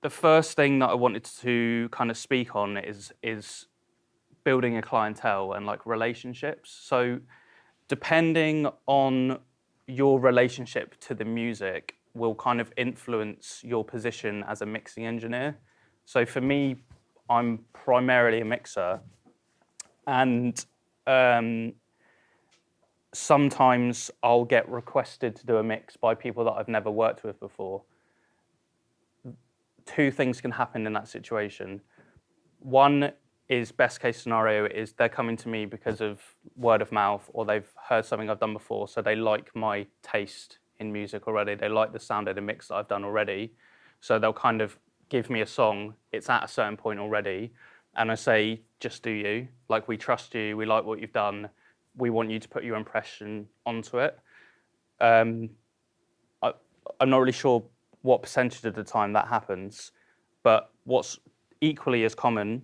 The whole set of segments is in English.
the first thing that I wanted to kind of speak on is building a clientele and like relationships. So depending on your relationship to the music will kind of influence your position as a mixing engineer. So for me, I'm primarily a mixer, and sometimes I'll get requested to do a mix by people that I've never worked with before. Two things can happen in that situation. One is, best case scenario, is they're coming to me because of word of mouth, or they've heard something I've done before, so they like my taste in music already. They like the sound of the mix that I've done already. So they'll kind of give me a song, it's at a certain point already, and I say, just do you. Like, we trust you, we like what you've done, we want you to put your impression onto it. I'm not really sure what percentage of the time that happens, but what's equally as common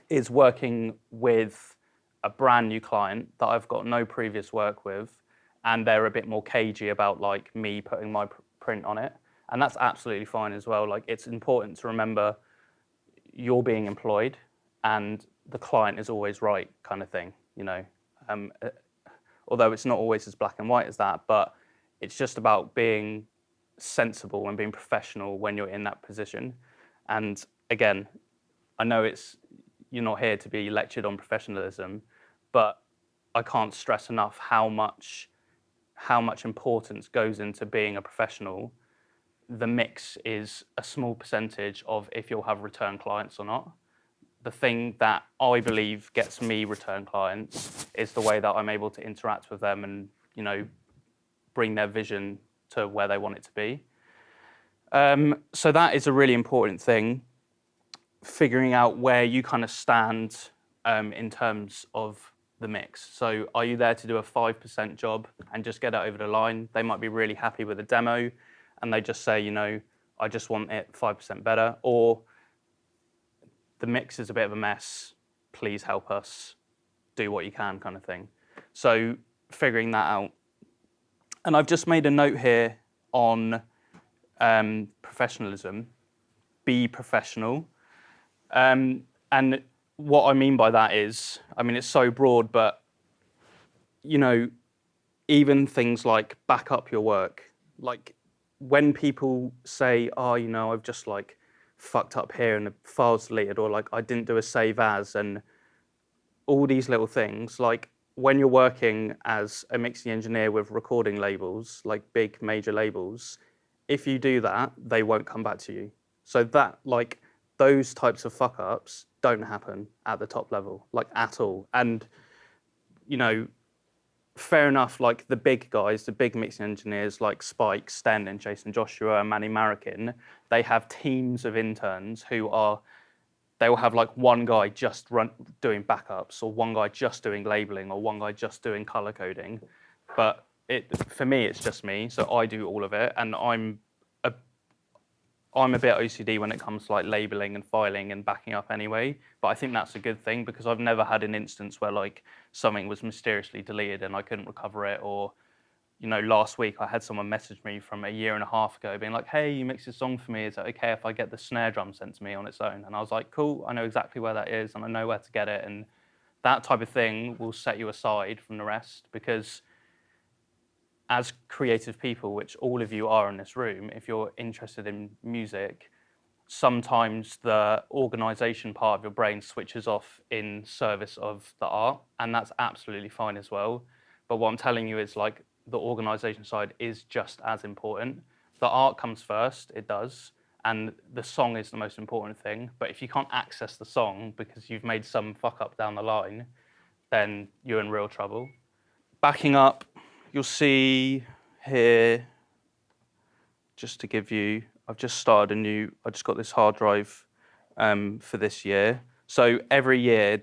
is working with a brand new client that I've got no previous work with, and they're a bit more cagey about like me putting my print on it. And that's absolutely fine as well. Like, it's important to remember you're being employed and the client is always right, kind of thing, you know. Although it's not always as black and white as that, but it's just about being sensible and being professional when you're in that position. And again, I know you're not here to be lectured on professionalism, but I can't stress enough how much importance goes into being a professional. The mix is a small percentage of if you'll have return clients or not. The thing that I believe gets me return clients is the way that I'm able to interact with them and, you know, bring their vision to where they want it to be. So that is a really important thing, figuring out where you kind of stand in terms of the mix. So are you there to do a 5% job and just get it over the line? They might be really happy with a demo and they just say, you know, I just want it 5% better. Or the mix is a bit of a mess, please help us, do what you can, kind of thing. So figuring that out. And I've just made a note here on professionalism. Be professional. And what I mean by that is, I mean, it's so broad, but, you know, even things like back up your work. Like, when people say, oh, you know, I've just like fucked up here and the file's deleted, or like I didn't do a save as, and all these little things, like when you're working as a mixing engineer with recording labels, like big major labels, if you do that, they won't come back to you. So that, like, those types of fuck ups don't happen at the top level, like at all. And, you know, fair enough, like the big guys, the big mixing engineers like Spike, Sten and Jason Joshua and Manny Marikin, they have teams of interns they will have like one guy just doing backups, or one guy just doing labeling, or one guy just doing color coding. But for me, it's just me, so I do all of it, and I'm a bit OCD when it comes to like labeling and filing and backing up anyway, but I think that's a good thing because I've never had an instance where like something was mysteriously deleted and I couldn't recover it. Or, you know, last week I had someone message me from a year and a half ago being like, hey, you mixed this song for me, is it okay if I get the snare drum sent to me on its own? And I was like, cool, I know exactly where that is and I know where to get it. And that type of thing will set you aside from the rest, because as creative people, which all of you are in this room, if you're interested in music, sometimes the organisation part of your brain switches off in service of the art, and that's absolutely fine as well. But what I'm telling you is, like, the organisation side is just as important. The art comes first, it does, and the song is the most important thing. But if you can't access the song because you've made some fuck up down the line, then you're in real trouble. Backing up, you'll see here, just to give you, I've just started I just got this hard drive for this year. So every year,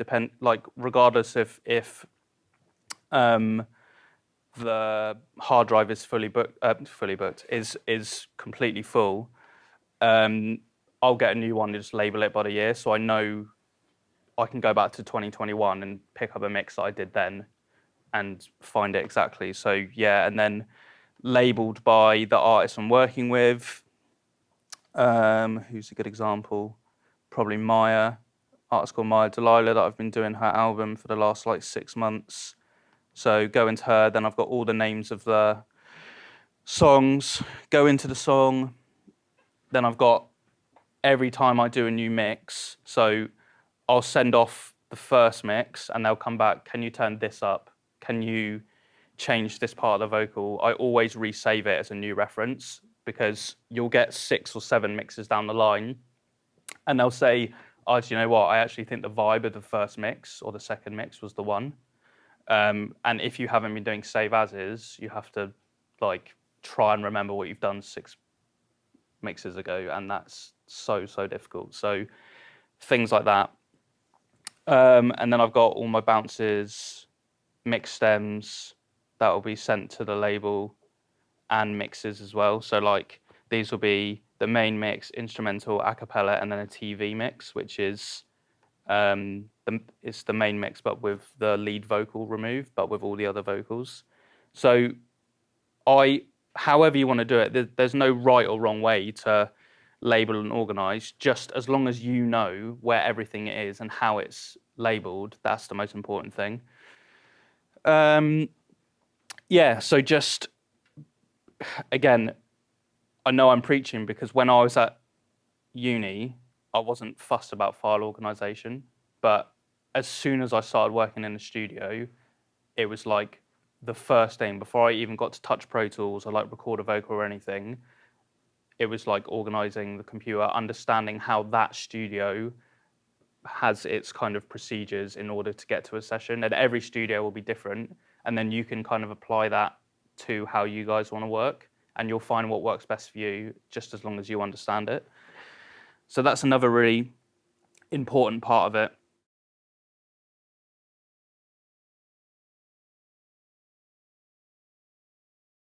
regardless if the hard drive is fully booked, is completely full, I'll get a new one and just label it by the year, so I know I can go back to 2021 and pick up a mix that I did then and find it exactly. So yeah, and then labeled by the artist I'm working with. Who's a good example? Probably Maya, artist called Maya Delilah, that I've been doing her album for the last like 6 months. So go into her, then I've got all the names of the songs, go into the song, then I've got every time I do a new mix, so I'll send off the first mix and they'll come back, can you turn this up? Can you change this part of the vocal? I always resave it as a new reference because you'll get 6 or 7 mixes down the line and they'll say, oh, do you know what? I actually think the vibe of the first mix or the second mix was the one. And if you haven't been doing save as is, you have to like try and remember what you've done 6 mixes ago, and that's so difficult. So things like that. And then I've got all my bounces, mix stems that will be sent to the label, and mixes as well. So like these will be the main mix, instrumental, a cappella, and then a TV mix, which is it's the main mix but with the lead vocal removed, but with all the other vocals. So however you want to do it, there's no right or wrong way to label and organize. Just as long as you know where everything is and how it's labeled, that's the most important thing. Yeah, so just again, I know I'm preaching because when I was at uni, I wasn't fussed about file organization, but as soon as I started working in the studio, it was like the first thing before I even got to touch Pro Tools or like record a vocal or anything. It was like organizing the computer, understanding how that studio has its kind of procedures in order to get to a session, and every studio will be different, and then you can kind of apply that to how you guys want to work, and you'll find what works best for you just as long as you understand it. So that's another really important part of it.